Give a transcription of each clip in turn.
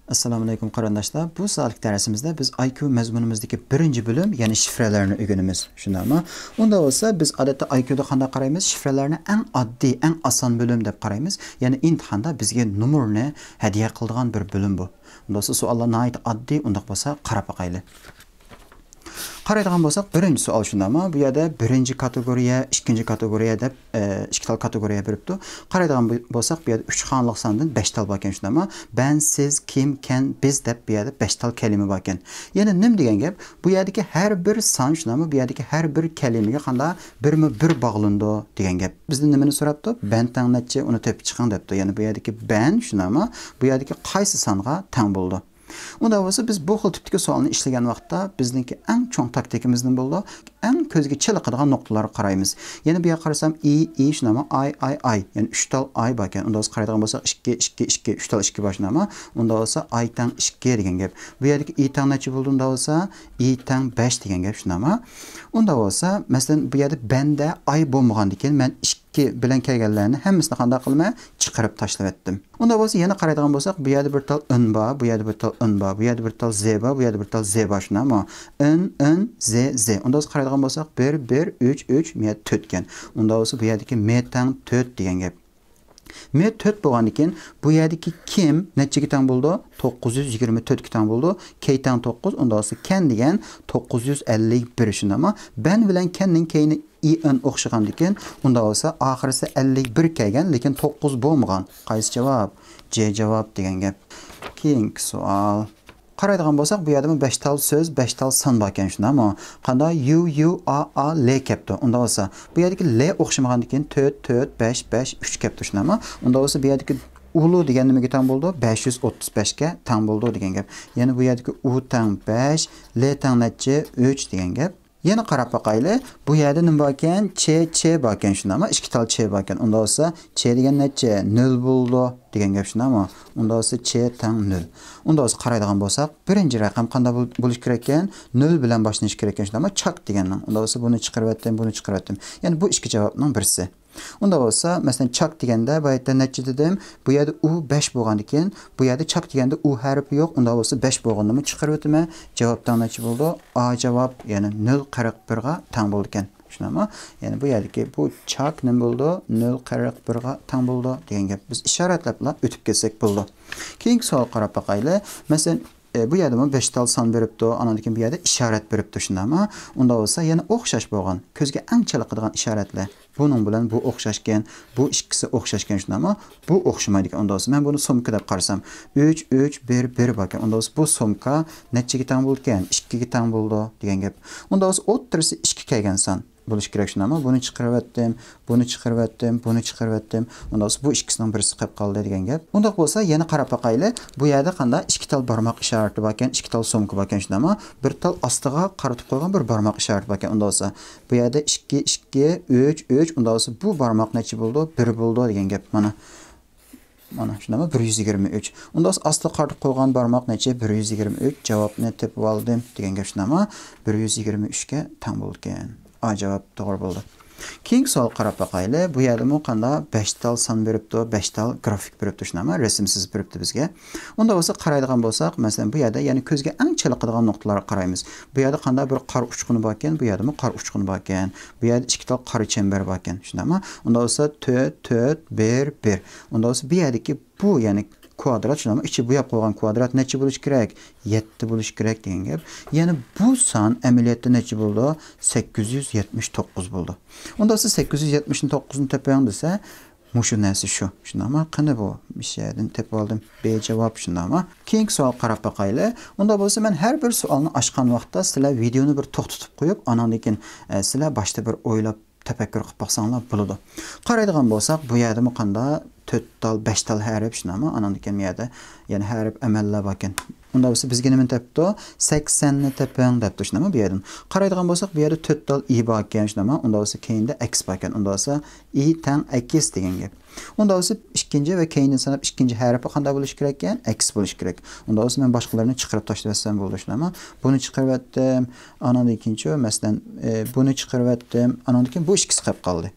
Assalamu alaykum qarindoshlar. Bu soatlik darsimizda biz IQ mazmunimizdagi birinchi bo'lim, ya'ni shifralarni o'rganamiz. Shundaymi? Unda bo'lsa biz odatda IQda qanday qaraymiz? Shifralarni eng oddiy, eng oson bo'lim deb qaraymiz. Ya'ni imtihonda bizga nomerni hadiya qiladigan bir bo'lim bu. Unda savollar nihoyat oddiy, unda bo'lsa qarab boqaylik. Qaraydigan bo'lsak, birinchi savol shundami? Bu yerda birinchi kategoriya, ikkinchi kategoriya deb ikki xil kategoriya beribdi. Qaraydigan bo'lsak, bu yerda 3 xonalik sondan 5 tal bor ekan shundami? Ben, siz, kim, ken, biz deb bu yerda 5 tal kalima bor ekan. Yana nim degan gap? Bu yerdagi har bir son shundami? Bu yerdagi har bir kalimaga qanday birma-bir bog'landi degan gap. Bizdan nimani so'rabdi? Ben tang necha uni topib chiqing debdi. Ya'ni bu yerdagi ben shundami? Bu yerdagi qaysi songa tang bo'ldi? Unda bo'lsa biz bu xil tipdagi savolni ishlagan vaqtda bizningki eng cho'ng taktikimiz nima bo'ldi? Eng ko'zga chiliqadigan nuqtalarga qaraymiz. Yana bu yerga qarasam shunami ay. Ya'ni 3 tal ay bor ekan. Unda biz qaraydigan bo'lsak 2 3 tal 2 bor shunami? Unda bo'lsa ay tang 2 degan gap. Bu yerdagi i tang necha bo'ldi? Unda bo'lsa i tang 5 degan gap shunami? Unda bo'lsa masalan bu yerda benda ay bo'lmagandan keyin men bilan kelganlarni hammasini qanday qilmay chiqarib tashlab etdim. Unda bo'lsa yana qaraydigan bo'lsak, bu yerda bir tal in bor, bu yerda bir tal in bor, bu yerda bir tal z bor, bu yerda bir tal z bor shunami? In z. Unda biz qaraydigan bo'lsak 1 3 3 4 ekan. Unda bo'lsa bu yerdagi me tang 4 degan gap. Me 4 bo'lgandan keyin bu yerdagi kim nechaga tang bo'ldi? 924 ga tang bo'ldi. K tang 9, unda bo'lsa ken degan 951 shundami? Ben bilan kenning keyini in o'xshagandan keyin unda bo'lsa oxirisi 51 kelgan, lekin 9 bo'lmagan. Qaysi javob? C javob degan gap. Keyingi savol. Qaraydigan bo'lsak, bu yerda 5 tal so'z, 5 tal son bor ekan shundami? Qanday u a l kelibdi. Unda bo'lsa, bu yerdagi l o'xshamagandan keyin 4 5 5 3 kelibdi shundami? Unda bo'lsa bu yerdagi ulu degan nimaga tang bo'ldi? 535 ga tang bo'ldi degan gap. Ya'ni bu yerdagi u tang 5, l tang necha 3 degan gap. Yana qarab boqaylik. Bu yerda nima bor ekan? Ch bor ekan shundami? 2 tal ch bor ekan. Unda bo'lsa ch degan necha? 0 bo'ldi degan gap shundami? Unda bo'lsa ch tang 0. Unda bo'lsa qaraydigan bo'lsak, birinchi raqam qanday bo'lish kerak ekan? 0 bilan boshlanish kerak ekan shundami? Chak degandan. Unda bo'lsa buni chiqarib etdim, buni chiqarib etdim. Ya'ni bu ikki javobning birisi. Unda bo'lsa, masalan chak deganda bu yerda necha dedim? Bu yerda u 5 bo'lgandan keyin, bu yerda chak deganda u harfi yo'q. Unda bo'lsa 5 bo'lganini chiqarib o'tma. Javobdan necha bo'ldi? A javob, ya'ni 0,41 ga tang bo'ldi ekan. Shunami? Ya'ni bu yerdagi bu chak nima bo'ldi? 0,41 ga tang bo'ldi degan gap. Biz ishoratlab o'tib ketsak bo'ldi. Keyingi savol qarab boqaylik. Masalan bu yerda 5 tal son beribdi, anadan keyin bu yerda ishorat beribdi shundami? Unda bo'lsa yana o'xshash bo'lgan, ko'zga eng chaliqadigan ishoratlar. Buning bilan bu o'xshashgan, bu ikkisi o'xshashgan shundami? Bu o'xshamaydi ekan. Unda bo'lsa men buni sumka deb qarasam, 3 3 1 1 bor ekan. Unda bo'lsa bu sumka nechaga tang bo'ldi ekan? 2 ga tang bo'ldi degan gap. Unda bo'lsa o'ttirisi 2 kelgan son bo'lish kerak shundami? Buni chiqarib etdim, buni chiqarib etdim, buni chiqarib etdim. Unda bu ikkisining birisi qolib qoldi degan gap. Unda bo'lsa yana qarab boqaylik. Bu yerda qanday 2 tal barmoq ishorati bor ekan, 2 tal so'mka bor ekan shundami? Bir tal ostiga qaratib qo'ygan bir barmoq ishorati bor ekan. Unda bo'lsa bu yerda 2 2 3 3, unda bo'lsa bu barmoq necha bo'ldi? 1 bo'ldi degan gap. Mana shundami? 123. Unda ostiga qaratib qo'ygan barmoq necha? 123. Javobni topib oldim degan gap shundami? 123 ga tang bo'ldi ekan. A javob to'g'ri bo'ldi. Keyingi savol qarab boqaylik. Bu yerda qanday 5 tal son beribdi, 5 tal grafik beribdi shunami? Rasmsiz beribdi bizga. Unda bo'lsa qaraydigan bo'lsak, masalan bu yerda ya'ni ko'zga eng chaliqadigan nuqtalarga qaraymiz. Bu yerda qanday bir qor uchquni bor ekan, bu yerda qor uchquni bor ekan. Bu yerda 2 tal qora chamber bor ekan, shundami? Unda bo'lsa 4 1 1. Unda bo'lsa bu yerdagi bu ya'ni kvadrat shunami? Ichi bo'yab qo'ygan kvadrat necha bo'lish kerak? 7 bo'lish kerak degan gap. Ya'ni bu son amaliyotda necha bo'ldi? 879 bo'ldi. Unda siz 879 ni toping desa, mushu narsa shu. Shundami? Qani bu? Mishadan topib oldim. B javob shundami? Keyingi savol qarab boqaylik. Unda bo'lsa men har bir savolni ochgan vaqtda sizlar videoni bir to'xtatib qo'yib, andan keyin sizlar boshda bir o'ylab tafakkur qilib baxsanglar bo'ladi. Qaraydigan bo'lsak, bu yerda qanday 4 tal 5 tal harf shunami? Andan keyin yerda ya'ni harf amallar bor ekan. Unda bo'lsa bizga nima topdi? 80 ni toping debdi shunami bu yerdan. Qaraydigan bo'lsak, bu yerda 4 tal i bor ekan shunami? Unda bo'lsa keyinda x bor ekan. Unda bo'lsa i tang x degan gap. Unda bo'lsa ikkinchi va keyindan sanab ikkinchi harfi qanday bo'lish kerak ekan? X bo'lish kerak. Unda bo'lsa men boshqalarni chiqarib tashlatsam bo'ldi shunami? Buni chiqarib etdim, anadan ikkinchi masalan buni chiqarib etdim, anadan keyin bu ikkisi qolib qoldi.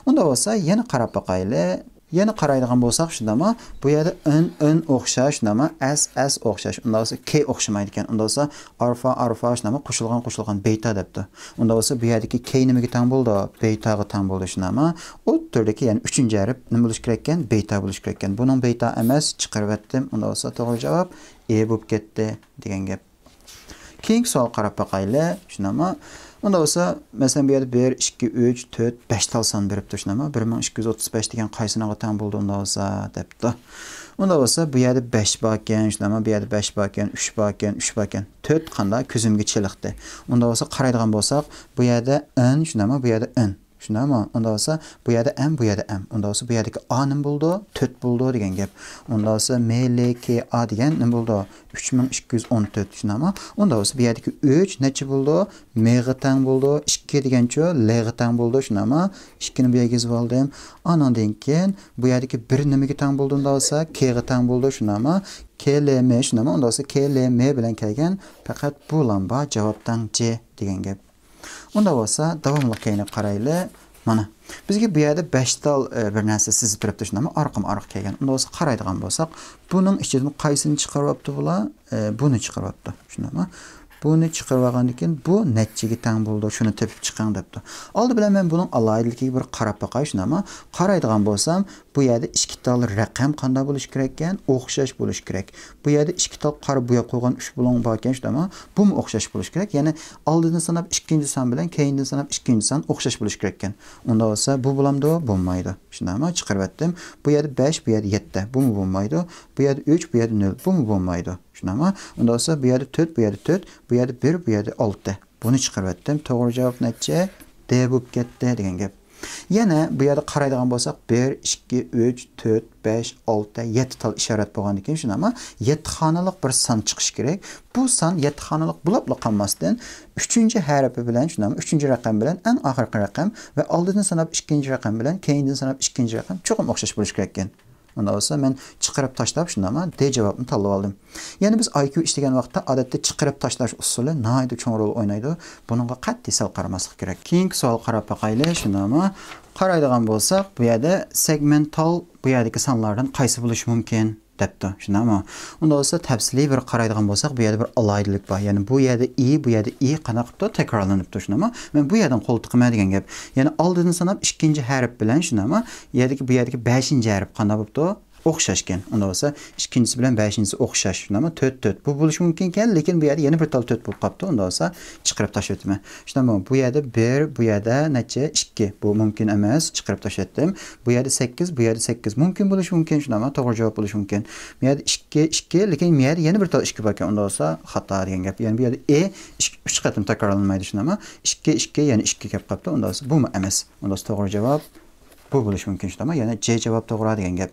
Unda bo'lsa yana qarab boqaylik. Yana qaraydigan bo'lsak, shundami? Bu yerda in o'xshash, shundami? S o'xshash. Unda bo'lsa K o'xshamaydi ekan. Unda bo'lsa alfa shundami? Qo'shilgan beta debdi. Unda bo'lsa bu yerdagi K nimaga teng bo'ldi? Betaga teng bo'ldi, shundami? O turdagi, ya'ni 3-harf nima bo'lish kerak ekan? Beta bo'lish kerak ekan. Buning beta emas, chiqarib etdim. Unda bo'lsa to'g'ri javob E bo'lib ketdi degan gap. Keyingi savol qarab boqaylik, shundami? Unda bo'lsa, masalan bu yerda 1, 2, 3, 4, 5 tal son beribdi, shundami? 1235 degan qaysiniga teng bo'ldi unda bo'lsa debdi. Unda bo'lsa bu yerda 5 bor ekan, shundami? Bu yerda 5 bor ekan, 3 bor ekan, 3 bor ekan. 4 qanday ko'zimga chiliqdi. Unda bo'lsa qaraydigan bo'lsak, bu yerda n, shundami? Bu yerda n. Shundami? Unda bo'lsa bu yerda m, bu yerda m. Unda bo'lsa bu yerdagi a nim bo'ldi, 4 bo'ldi degan gap. Unda bo'lsa MLKA degan nim bo'ldi? 3214, shundami? Unda bo'lsa bu yerdagi 3 necha bo'ldi? M ga teng bo'ldi. 2 degancha L ga teng bo'ldi, shundami? 2 ni bu yerga yozib oldim. Anandan keyin bu yerdagi 1 nimaga teng bo'ldi? Unda bo'lsa K ga teng bo'ldi, shundami? KLM, shundami? Unda bo'lsa KLM bilan kelgan faqat bu lamba javobdan C degan gap. Unda bo'lsa davomli keyinga qaraylik. Mana bizga bu yerda 5 tal bir narsa sizib turibdi, shundami? Arqam kelgan. Unda bo'lsa qaraydigan bo'lsak, buning ichidan qaysini chiqaryapti bular? Buni chiqaryapti, shundami? Buni chiqarib olgandan keyin bu nechaga teng bo'ldi, shuni tepib chiqing debdi. Oldi bilan men buning alohidaligiga bir qarab boqay, shundami? Qaraydigan bo'lsam, bu yerda 2 tal raqam qanday bo'lish kerak ekan? O'xshash bo'lish kerak. Bu yerda 2 tal qora bo'yab qo'ygan 3 bulon bor ekan, shundami? Bu mu o'xshash bo'lish kerak? Ya'ni oldidan sanab 2-son bilan keyindan sanab 2-son o'xshash bo'lish kerak ekan. Unda bo'lsa bu bo'lamdi, bo'lmaydi. Shundami? Chiqarib etdim. Bu yerda 5, bu yerda 7. Bu mu bo'lmaydi? Bu yerda 3, bu yerda 0. Bu mu bo'lmaydi? Shundami? Unda bo'lsa bu yerda 4, bu yerda 4, bu yerda 1, bu yerda 6. Buni chiqarib etdim. To'g'ri javob necha? D bo'lib ketdi degan gap. Yana bu yerda qaraydigan bo'lsak 1, 2, 3, 4, 5, 6, 7 tal ishorat bo'lgandan keyin shundami? 7 xonalik bir son chiqish kerak. Bu son 7 xonalik bo'lib qolmasdan 3-harfi bilan shundami? 3-raqam bilan eng oxirgi raqam va oldidan sanab 2-raqam bilan keyindan sanab 2-raqam cho'qim o'xshash bo'lish kerak ekan. Unda bo'lsa men chiqarib tashlab shundami? D javobini tanlab oldim. Ya'ni biz IQ ishlagan vaqtda odatda chiqarib tashlash usuli nihoyatda cho'ng rol o'ynaydi. Buningga qat'iy sal qaramaslik kerak. Keyingi savol qarab boqaylik, shundami? Qaraydigan bo'lsak, bu yerda segmental bu yerdagi sonlardan qaysi bo'lishi mumkin debdi, shundami? Unda bo'lsa tafsiliy bir qaraydigan bo'lsak, bu yerda bir alohidalik bor. Ya'ni bu yerda i qanaqa qilibdi? Takrorlanibdi, shundami? Men bu yerdan qo'l tiqmaydigan gap. Ya'ni oldidan sanab 2-harf bilan shundami? Bu yerdagi 5-harf qanday bo'libdi? O'xshashgan. Unda bo'lsa ikkinchisi bilan 5-si o'xshash, shundami? 4. Bu bo'lishi mumkin ekan, lekin bu yerda yana bir tal 4 bo'lib qolibdi. Unda bo'lsa chiqarib tashlayapman. Shundami? Bu yerda 1, bu yerda necha? 2. Bu mumkin emas, chiqarib tashlayaptim. Bu yerda 8, bu yerda 8. Mumkin bo'lishi mumkin, shundami? To'g'ri javob bo'lishi mumkin. Bu yerda 2, lekin bu yerda yana bir tal 2 bor ekan. Unda bo'lsa xato degan gap. Ya'ni bu yerda 3 qatim takrorlanmaydi, shundami? 2, ya'ni 2 kelib qolibdi. Unda bo'lsa bu emas. Unda bo'lsa to'g'ri javob bu bo'lishi mumkin, shundami? Ya'ni C javob to'g'ri degan gap.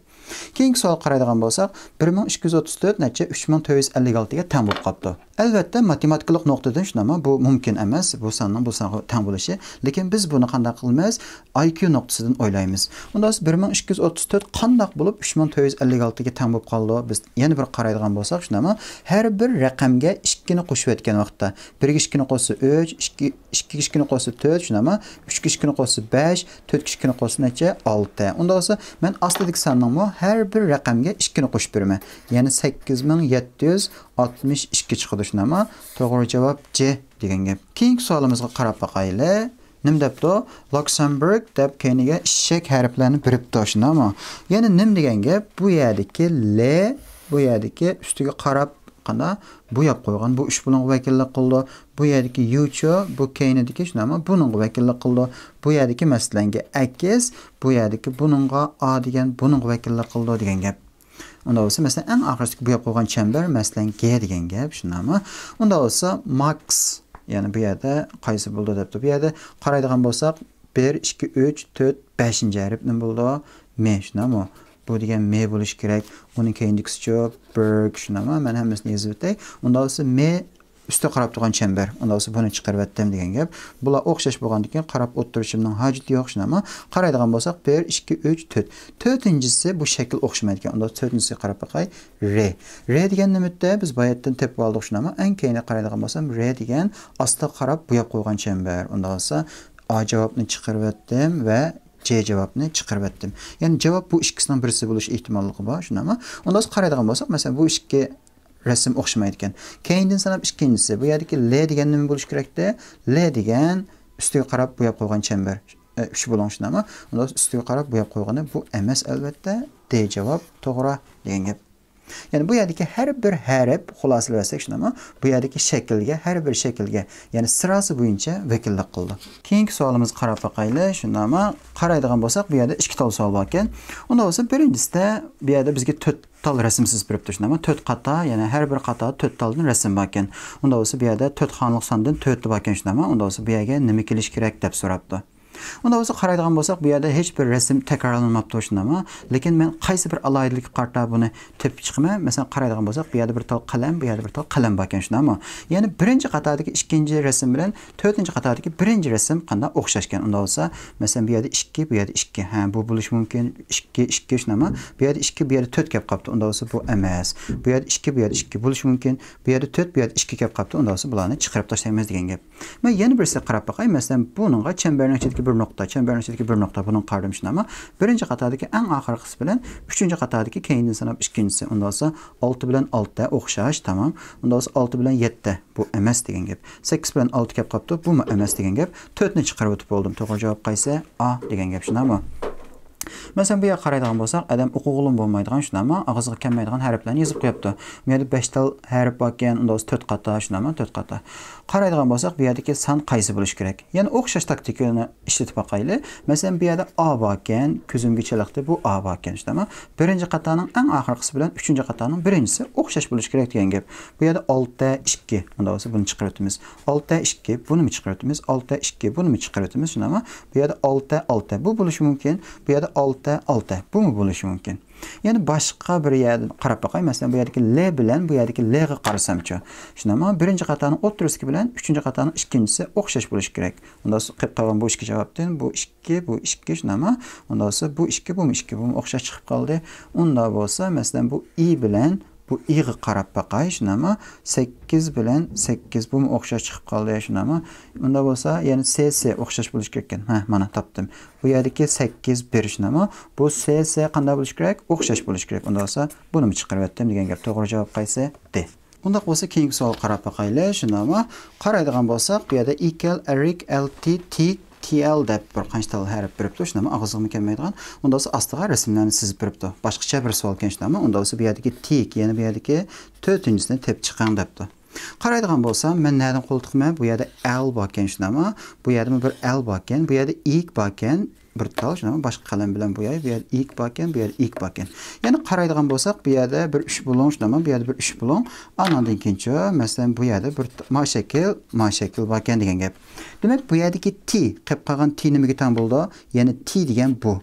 Keyingi savol qaraydigan bo'lsak, 1234 necha 3456 ga teng bo'lib qolibdi. Albatta, matematikalik nuqtadan shundami? Bu mumkin emas, bu sonning bu songa teng bo'lishi, lekin biz buni qanday qilamiz? IQ nuqtasidan o'ylaymiz. Unda 1234 qanday bo'lib 3456 ga teng bo'lib qoldi? Biz yana bir qaraydigan bo'lsak, shundami? Har bir raqamga 2 ni qo'shib o'tgan vaqtda 1 ga 2 ni qo'shsa 3, 2 ga 2 ni qo'shsa 4, shundami? 3 ga 2 ni qo'shsa 5, 4 ga 2 ni qo'shsa necha? 6. Unda bo'lsa men astidagi sonning her bir raqamga 2 ni qo'shib beraman. Ya'ni 8762 chiqadi, shundami? To'g'ri javob C degan gap. Keyingi savolimizga qarab boqaylik. Nim debdi? Luxemburg deb keyiniga ishak harflarini biribdi, shundami? Ya'ni nim degan gap bu yerdagi L, bu yerdagi ustiga qarab qana bo'yab qo'ygan. Bu 3 bilan vakillik qildi. Bu yerdagi yucho, bu keynidagi shunami? Buning vakillik qildi. Bu yerdagi masalanga akiz, bu yerdagi buningga a degan buning vakillik qildi degan gap. Unda bo'lsa, masalan, eng oxirgi bo'yab qo'ygan chambar masalan G degan gap, shundami? Unda bo'lsa Max, ya'ni bu yerda qaysi bo'ldi debdi. Bu yerda qaraydigan bo'lsak, 1, 2, 3, 4, 5-harf nima bo'ldi? M, shundami? Bu degan M bo'lish kerak. Uning keyindagisi Berg, shundami? Men hammasini yozib o'tay. Unda bo'lsa M üstü qarab turgan chamber. Unda bo'lsa buni chiqarib etdim degan gap. Bular o'xshash bo'lgandan keyin qarab o'tirishimning hojati yo'q, shunami? Qaraydigan bo'lsak 1, 2, 3, 4. To'rtinchisi bu shakl o'xshamaydi ekan. Unda to'rtinchisiga qarab boqay. R. R degan nimadir? Biz boyatdan tepib oldik, shunami? Eng keyinga qaraydigan bo'lsam R degan ostga qarab bo'yab qo'ygan chamber. Unda bo'lsa A javobni chiqarib etdim va C cevabını chiqarib etdim. Ya'ni javob bu ikkisining birisi bo'lish ehtimolligi bor, shundaymi? Unda biz qaraydigan bo'lsak, masalan, bu ikki rasm o'xshamaydi ekan. Keyindan sanab ikkinchisi, bu yerdagi L degan nima bo'lish kerakda? L degan ustiga qarab bo'yab qo'ygan chambar. 3 bo'long shundaymi? Unda ustiga qarab bo'yab qo'ygani bu emas albatta. D javob to'g'ri degan gap. Yani bu yerdeki her bir harf xulosalashsak shundaymi? Bu yerdeki shaklga, har bir shaklga, ya'ni sirasi bo'yicha vakillik qildi. Keyingi savolimizni qarab boqaylik. Shundaymi? Qaraydigan bo'lsak, bu yerda ikki tal savol bor ekan. Unda bo'lsa, birinchisida bu yerda bizga 4 tal rasmsiz beribdi shundaymi? 4 qata, ya'ni har bir qata 4 taldan rasm bor ekan. Unda bo'lsa, bu yerda 4 xonalik sondan 4 bor ekan shundaymi? Unda bo'lsa, bu yerga nima kelish kerak deb so'rabdi. Unda bo'lsa qaraydigan bo'lsak, bu yerda hech bir rasm takrorlanmabdi shundaymi? Lekin men qaysi bir alohidalik qarta buni tepib chiqaman. Masalan, qaraydigan bo'lsak, bu yerda bir tal qalam, bu yerda bir tal qalam bor ekan shundaymi? Ya'ni birinchi qatordagi ikkinchi rasm bilan to'rtinchi qatordagi birinchi rasm qanday o'xshashgan. Unda bo'lsa, masalan, bu yerda 2, bu yerda 2. Ha, bu bo'lish mumkin. 2 shundaymi? Bu yerda 2, bu yerda 4 kelib qolibdi. Unda bo'lsa, bu emas. Bu yerda 2, bu yerda 2 bo'lish mumkin. Bu yerda 4, bu yerda 2 kelib qolibdi. Unda bo'lsa, bularni chiqarib tashlaymiz degan gap. Men yana birisiga qarab boqay. Masalan, buningga chambarning ichidagi bir nokta, chambarning ichidagi bir nokta bunun qardim shundaymi? Birinchi qatordagi eng oxirgisi bilan uchinchi qatordagi keyindan sanab ikkinchisi. Unda bo'lsa 6 bilan 6 o'xshash, tamam. Unda bo'lsa 6 bilan 7 bu emas degan gap. 8 bilan 6 kelib qolibdi, bu mu emas degan gap. 4 ni chiqarib o'tib bo'ldim. To'g'ri javob qaysi? A degan gap shundaymi? Masalan, bu yerga qaraydigan bo'lsak, adam o'qig'ulim bo'lmaydigan shundaymi? Og'ziga kelmaydigan harflarni yozib qo'yibdi. Bu yerda 5 tal harf bor ekan, unda 4 qata shundaymi? 4 qata. Qaraydigan bo'lsak, bu yerdagi son qaysi bo'lish kerak? Ya'ni o'xshash taktikani ishlatib boqaylik. Masalan, bu yerda A bor ekan, ko'zimga chaliqdi, bu A bor ekan shundaymi? Birinchi qataning eng oxirgisi bilan uchinchi qataning birinchisi o'xshash bo'lish kerak degan gap. Bu yerda 6 2. Unda bo'lsa buni chiqarib o'tamiz. 6 2, buni mi chiqarib o'tamiz? 6 2, buni mi chiqarib o'tamiz shundaymi? Bu yerda 6 6, bu bo'lishi mumkin. Bu yerda 6 6, bu mu bo'lishi mumkin? Yani başqa bir yerda qarab boqay. Masalan, bu yerdagi L bilan bu yerdagi L ga qarasamchi. Shundaymi? Birinchi qataning o'ttirisi bilan uchinchi qataning ikkinchisi o'xshash bo'lishi kerak. Unda qilib qolgan bu ikki javobdan bu 2, bu 2 shundaymi? Unda bo'lsa bu 2, bu 2, bu o'xshash chiqib qoldi. Unda bo'lsa, masalan, bu I bilan bu i'ga qarab boqay shundaymi? 8 bilan 8 bu o'xshash chiqib qoldi shundaymi? Unda bo'lsa, ya'ni CC o'xshash bo'lish kerak ekan. Ha, mana topdim. Bu yerdagi 8 1 shundaymi? Bu CC qanday bo'lish kerak? O'xshash bo'lish kerak. Unda bo'lsa, buni chiqarib o'tdim degan gap. To'g'ri javob qaysi? D. Unda bo'lsa, keyingi savol qarab boqaylik shundaymi? Qaraydigan bo'lsak, bu yerda equal, eric, lt, t TL deb bir qancha tal harf beribdi, shundaymi? Og'zimga kelmaydigan. Unda bo'lsa ostiga rasmlarni chizib beribdi. Boshqacha bir savol ekan shundaymi? Unda bo'lsa bu yerdagi tik, ya'ni bu yerdagi 4-chisini tep chiqing debdi. Qaraydigan bo'lsam, men nerdan qo'l tiqman? Bu yerda L bor ekan shundaymi? Bu yerda bir L bor ekan, bu yerda I bor ekan. Bir tal shundaymi? Boshqa qalam bilan bo'yay. Bu yerda I bor ekan, bu yerda I bor ekan. Ya'ni qaraydigan bo'lsak, bu yerda bir 3 bo'long shundaymi? Bu yerda bir 3 bo'long. Anandan keyinchi, masalan, bu yerda bir mashakil bor ekan degan gap. Demak, bu yerdagi T, qilib qolgan T nimaga teng bo'ldi? Ya'ni T degan bu.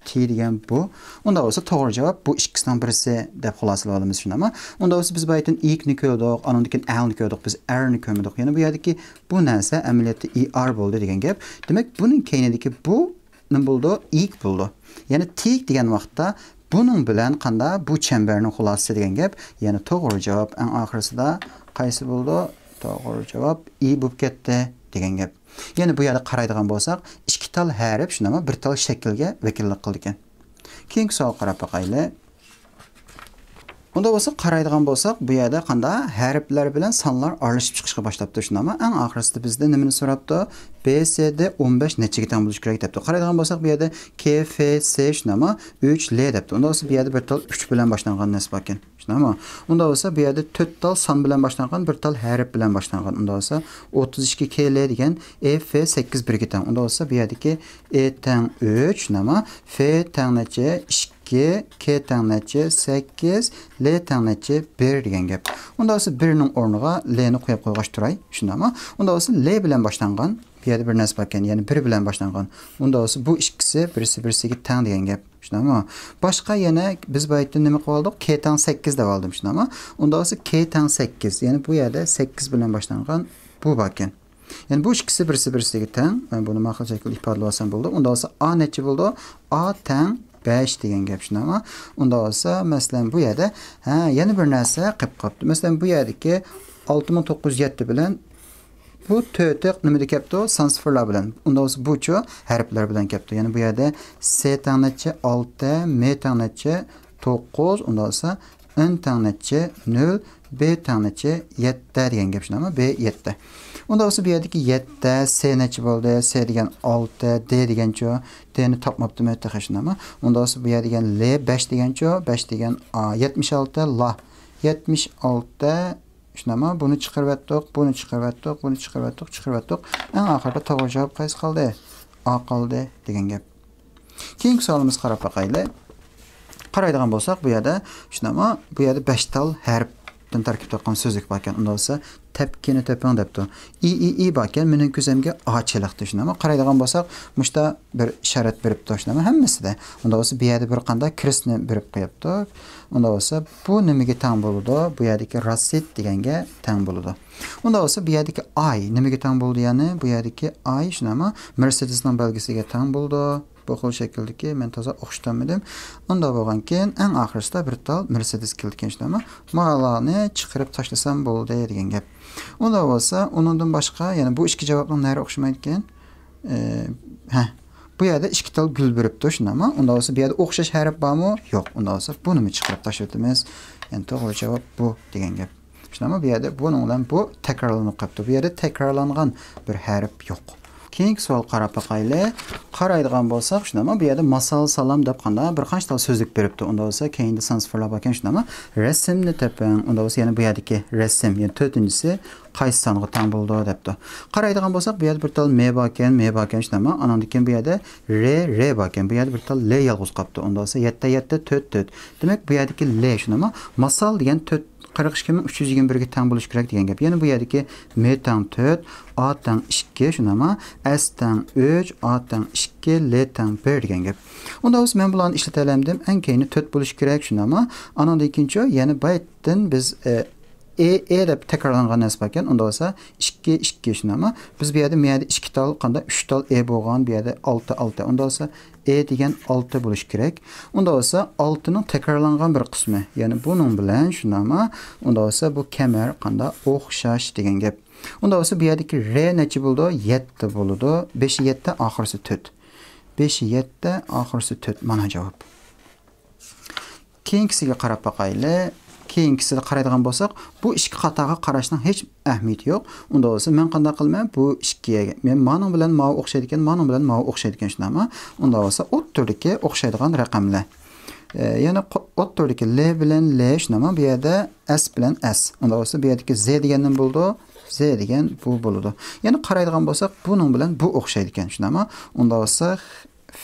T degan bu. Unda bo'lsa to'g'ri javob bu ikkisidan birisi deb xulosalay olamiz shundaymi? Unda bo'lsa biz bu aytgan i'ni ko'rdik, andan keyin L ni ko'rdik, biz R ni ko'rmadik. Ya'ni bu yerdagi bu narsa amaliyotda ER bo'ldi degan gap. Demak, buning keyinidagi bu nima bo'ldi? Ik bo'ldi. Ya'ni T degan vaqtda buning bilan qanday bu chambarning xulosasi degan gap. Ya'ni to'g'ri javob eng oxirisida qaysi bo'ldi? To'g'ri javob I bo'lib ketdi degan gap. Ya'ni bu yerda qaraydigan bo'lsak, ikki tal harf shundaymi, bir tal shaklga vakillik qildi ekan. Keyingi savol qarab boqaylik. Unda bo'lsa qaraydigan bo'lsak, bu yerda qanday harflar bilan sonlar aralashib chiqishga boshlabdi shundaymi? Eng oxirisida bizda nimani so'rabdi? BCD 15 nechaga teng bo'lishi kerak debdi. Qaraydigan bo'lsak, bu yerda KFC shundaymi? 3L debdi. Unda bo'lsa bu yerda bir tal 3 bilan boshlangan narsa bor ekan. Shundaymi? Unda bo'lsa bu yerda 4 tal son bilan boshlangan, bir tal harf bilan boshlangan. Unda bo'lsa 32 KL degan F8 1 ga teng. Unda bo'lsa bu yerdagi E teng 3 shundaymi? F teng necha 2, K teng necha 8, L teng necha 1 degan gap. Unda bo'lsa 1 ning o'rniga L ni qo'yib qo'ygash turay, shundaymi? Unda bo'lsa L bilan boshlangan, bu yerda bir narsa bor ekan, ya'ni 1 bilan boshlangan. Unda bo'lsa bu ikkisi birisiga teng degan gap. Shundaymi? Boshqa yana biz bu yerda nima qilib oldik? K teng 8 deb oldim, shundaymi? Unda bo'lsa K teng 8, ya'ni bu yerda 8 bilan boshlangan bu bor ekan. Yani bu ikkisi birisiga teng. Men buni ma'qul shaklda ifodalab olsam bo'ldi. Unda bo'lsa A necha bo'ldi? A teng 5 degan gap shundaymi? Unda bo'lsa, masalan, bu yerda yana bir narsa qilib qopti. Masalan, bu yerdagi 6907 bilan Bu 4 nimada kelibdi? Son sıfırlar bilan. Unda bo'lsa bu-chu harflar bilan kelibdi. Ya'ni bu yerda S tangnacha 6, M tangnacha 9, unda bo'lsa N tangnacha 0, B tangnacha 7 degan gap shunami? B7. Unda bo'lsa bu yerdagi 7, C necha bo'ldi? C degan 6, D deganchu, D ni topmabdimi taxashnami? Unda bo'lsa bu yer degan L 5 deganchu, 5 degan A 76 la 76 shunami? Buni chiqarib atdik, buni chiqarib atdik, buni chiqarib atdik, chiqarib atdik. Eng oxirida to'g'ri javob qaysi qoldi? A qoldi degan gap. Keyingi savolimiz qarab boqaylik. Qaraydigan bo'lsak, bu yerda shunami? Bu yerda 5 tal harfdan tarkib topgan so'zlik bor ekan. Unda bo'lsa tepkini teping debdi. I bor ekan, mening ko'zimga ochiliqdi shunami? Qaraydigan bo'lsak, mushta bir ishorat beribdi shunami? Hammasida. Unda bo'lsa bu yerda bir qanday kirisni berib qo'yibdi. Unda bo'lsa bu nimaga teng bo'ladi? Bu yerdagi rasit deganga teng bo'ladi. Unda bo'lsa bu yerdagi I nimaga teng bo'ldi? Ya'ni bu yerdagi I shunami? Mercedesning belgisiga teng bo'ldi. Bu xil shakldagi men toza o'qishdanmidim. Unda bo'lgan keyin eng oxirisida bir tal Mercedes keldi ekan shunami? Ma'loni chiqarib tashlasam bo'ldi degan gap. Unda bo'lsa, undan boshqa, ya'ni bu ikki javobning nari o'xshamaydi ekan. Bu yerda ikki tal gul beribdi shunami? Unda bo'lsa bu yerda o'xshash harf bormi? Yo'q. Unda bo'lsa buni chiqarib tashlaymiz. Ya'ni to'g'ri javob bu degan gap. Shunami? Bu yerda buning bilan bu takrorlanib qolibdi. Bu yerda takrorlangan bir harf yo'q. Keyingi savol qarab boqaylik. Qaraydigan bo'lsak, shunami? Bu yerda masal salom deb qanday bir qancha tal so'zlik beribdi. Unda bo'lsa, keyinda san sıfırlar ekan shunami? Rasmni toping. Unda bo'lsa, yana bu yerdagi rasm, ya'ni 4-inchisi qaysi songa teng bo'ldi debdi. Qaraydigan bo'lsak, bu yerda bir tal M bor ekan shunami? Anandan keyin bu yerda R bor ekan. Bu yerda bir tal L yolg'iz qolibdi. Unda bo'lsa 7 4. Demak, bu yerdagi L shunami? Masal degan 42321 ga teng bo'lish kerak degan gap. Ya'ni bu yerdagi M teng 4, A teng 2 shunami? S teng 3, A teng 2, L teng 1 degan gap. Unda o'zi men bularni ishlatalamdim. Eng keyini 4 bo'lish kerak shunami? Anandan ikkinchi, ya'ni baytdan biz deb takrorlangan narsa ekan. Unda bo'lsa 2 shunami? Biz bu yerda 2 tal, qanda 3 tal bo'lgan, bu yerda 6. Unda bo'lsa degan 6 bo'lish kerak. Unda bo'lsa 6 ning takrorlangan bir qismi. Ya'ni buning bilan shunami? Unda bo'lsa bu kamar qanda o'xshash degan gap. Unda bo'lsa bu yerdagi R necha bo'ldi? 7 bo'ladi. 5 7 oxirisi 4. 5 7 oxirisi 4 mana javob. Keyingisiga qarab boqaylik. Keyingisida qaraydigan bo'lsak, bu ikki qatorga qarashning hech ahamiyati yo'q. Unda bo'lsa, men qanday qilman? Bu ikkiga men mana bilan mana o'xshaydi ekan, mana bilan mana o'xshaydi ekan shunami? Unda bo'lsa, o'tturdagi o'xshaydigan raqamlar. Yana o'tturdagi L bilan L shunami? Bu yerda S bilan S. Unda bo'lsa, bu yerdagi Z degandan bo'ldi. Z degan bu bo'ladi. Ya'ni qaraydigan bo'lsak, buning bilan bu o'xshaydi ekan shunami? Unda bo'lsa,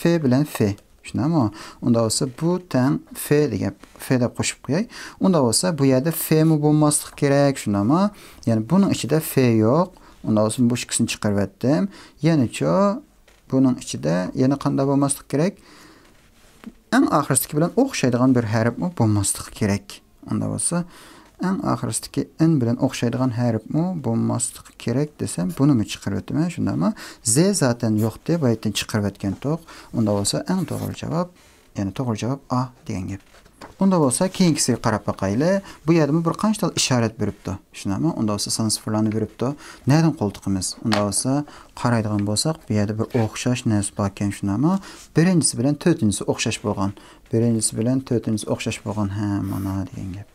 F bilan F shunami? Unda bo'lsa bu teng F degan F deb qo'shib qo'yay. Unda bo'lsa bu yerda F mi bo'lmasligi kerak shunami? Ya'ni buning ichida F yo'q. Unda bo'lsa bu ikkisini chiqarib etdim. Ya'ni-chi buning ichida yana qanday bo'lmasligi kerak? Eng oxirgisi bilan o'xshaydigan bir harf mi bo'lmasligi kerak. Unda bo'lsa eng oxirgisi N bilan o'xshaydigan harf mi bo'lmasligi kerak desam, buni mi chiqarib o'taman shundami? Z zaten yo'q deb aytdan chiqarib o'tgan to'q. Unda bo'lsa eng to'g'ri javob, ya'ni to'g'ri javob A degan gap. Unda bo'lsa keyingisiga qarab boqaylik. Bu yerda bir qancha tal ishorat beribdi. Shunami? Unda bo'lsa san sıfırlarni beribdi. Neden qo'ltiqimiz? Unda bo'lsa qaraydigan bo'lsak, bu yerda bir o'xshash narsa bor ekan shunami? Birinchisi bilan 4-inchisi o'xshash bo'lgan. Birinchisi bilan 4-inchisi o'xshash bo'lgan. Ha, mana degan gap.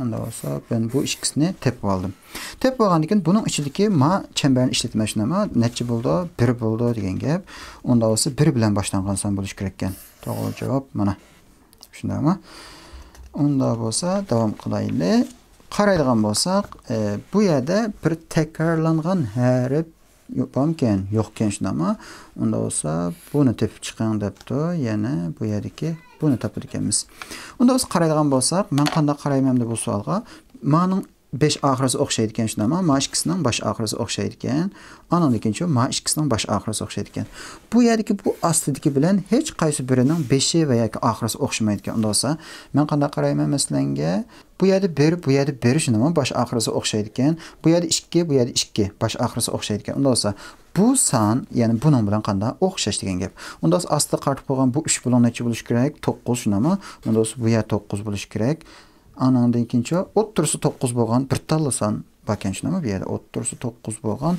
Unda bo'lsa, ben bu ikkisini tepib oldim. Tepib olgandan keyin buning ichidagi ma chambarni ishlatma shunami? Necha bo'ldi? 1 bo'ldi degan gap. Unda bo'lsa 1 bilan boshlangan son bo'lish kerak ekan. To'g'ri javob mana. Shundami? Unda bo'lsa davom qilaylik. Qaraydigan bo'lsak, bu yerda bir takrorlangan harf yo'qmikan? Yo'qkan shundami? Unda bo'lsa buni tepib chiqing debdi. Yana bu yerdagi buni topib ekanmiz. Unda biz qaraydigan bo'lsak, men qanday qarayman deb bu savolga, mening 5 oxirisi o'xshaydi ekan shunami? Ma ikkisining bosh oxirisi o'xshaydi ekan. Anandan keyin ma ikkisining bosh oxirisi o'xshaydi ekan. Bu yerdagi bu ostidagi bilan hech qaysi birining 5 va yoki oxirisi o'xshamaydi ekan. Unda bo'lsa, men qanday qarayman masalanga? Bu yerda 1, bu yerda 1 shunami? Bosh oxirisi o'xshaydi ekan. Bu yerda 2, bu yerda 2, bosh oxirisi o'xshaydi ekan. Unda bo'lsa, bu son, ya'ni buning bilan qanday o'xshash degan gap. Unda ostida qartib qo'ygan bu 3 bilan necha bo'lish kerak? 9 shunami? Unda bo'lsa bu yer 9 bo'lish kerak. Anandan keyin o'ttirisi 9 bo'lgan bir talla son Bakın şuna mı bir yerdə o'ttursa 9 bo'lgan.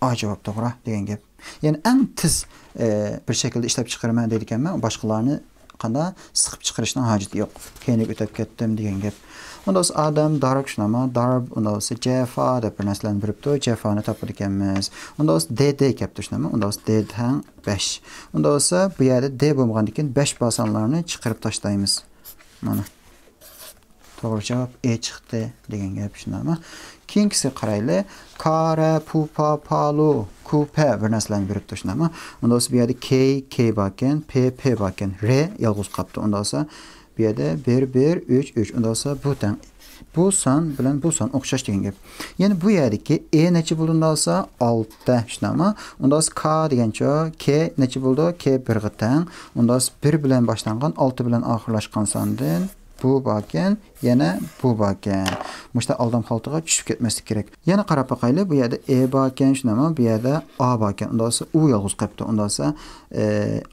A cavab to'g'ri degan gap. Ya'ni eng tiz bir şekilde ishlab chiqaraman deydiganman, boshqalarni qanday siqib chiqarishning hojati yo'q. Keyinga o'tib ketdim degan gap. Unda o'zi Adam darb shunama, darb unda o'zi Jaffa deb bir narsalarni beribdi. Jaffani topar ekanmiz. Unda o'zi DD kelibdi shunama. Unda o'zi D tang 5. Unda o'zi bu yerda D bo'lgandan keyin 5 bosanlarni chiqarib tashlaymiz. Mana. To'g'ri javob E chiqdi degan gap shunama. Keyingisi qarayli. Kara, pupa, palu, kupa bir narsalarni beribdi shunama. Unda o'zi bu yerda K bor ekan, P bor ekan. R yolg'iz qolibdi. Unda o'zi bu yerda 1 1 3 3. Unda o'zi bu tang. Bu son bilan bu son o'xshash degan gap. Ya'ni bu yerdagi E necha bo'ldi olsa 6 shunama. Unda o'zi K degancha K necha bo'ldi? K 1 ga tang. Unda o'zi 1 bilan boshlangan, 6 bilan oxirlashgan sondan bu bakın, yana bu bakın. Muşta aldam xaltığa tushib ketmaslik kerak. Yana qarab baqayli, bu yerda E bakın, shunama, bu yerda A bakın. Unda olsa U yolg'iz qolibdi. Unda olsa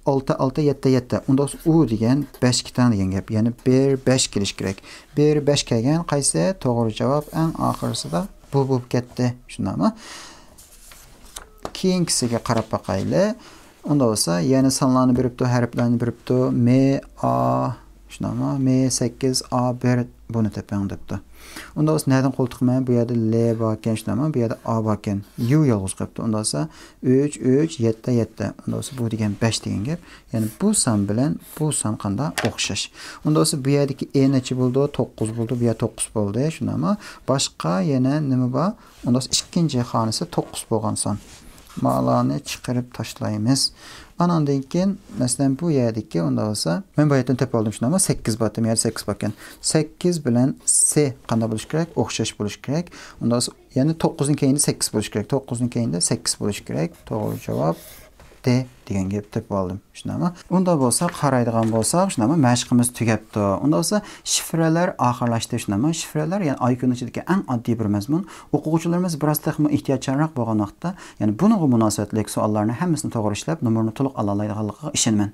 6 6 7 7. Unda olsa U degan 5 kitan degan gap. Ya'ni 1 5 kelish kerak. 1 5 kelgan qaysi? To'g'ri javob eng oxirisida bu bo'lib ketdi. Shunami? Keyingisiga qarab baqayli. Unda olsa yana sonlarni beribdi, harflarni beribdi. M A shunama M8 A1 buni tepang debdi. Unda o'z nereden qo'ltiqman? Bu yerda L bor ekan shunama, bu yerda A bor ekan. U yolg'iz qolibdi. Unda o'sa 3 3 7 7. Unda o'sa bu degan 5 degan gap. Ya'ni bu son bilan bu son qanday o'xshash. Unda o'sa bu yerdagi E necha bo'ldi? 9 bo'ldi. Bu yerda 9 bo'ldi shunama. Boshqa yana nima bor? Unda o'sa ikkinchi xonasi 9 bo'lgan son. Ma'loni chiqarib tashlaymiz. Anandan keyin masalan bu yerdagi unda bo'lsa, men bu yerdan topib oldim shunama 8 botdim, yer 8 bakkan. 8 bilan C qanday bo'lish kerak? O'xshash bo'lish kerak. Unda bo'lsa, ya'ni 9 ning keyinida 8 bo'lish kerak. 9 ning keyinida 8 bo'lish kerak. To'g'ri javob D degan gap topib oldim. Shunama. Unda bo'lsa, qaraydigan bo'lsak, shunama mashqimiz tugabdi. Unda bo'lsa, shifralar oxirlashdi shunama. Shifralar ya'ni IQ'ning ichidagi eng oddiy bir mazmun. O'quvchilarimiz biroz texnik ehtiyotchanroq bo'lgan vaqtda, ya'ni bunga munosabatli savollarni hammasini to'g'ri ishlab, nomerni to'liq ola oladiganligiga ishonaman.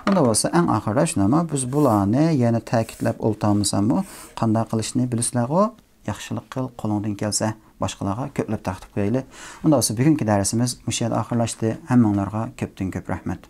Unda bo'lsa, eng oxirida shunama biz bularni yana ta'kidlab o'ltamizmi, qanday qilishni bilasizlar-ku? Yaxshilik qil, qo'lingdan kelsa boshqalarga ko'plab taqdim qo'yaylik. Unda bo'lsa bugungi darsimiz mush yerda oxirlashdi. Hammanglarga ko'pdan ko'p rahmat.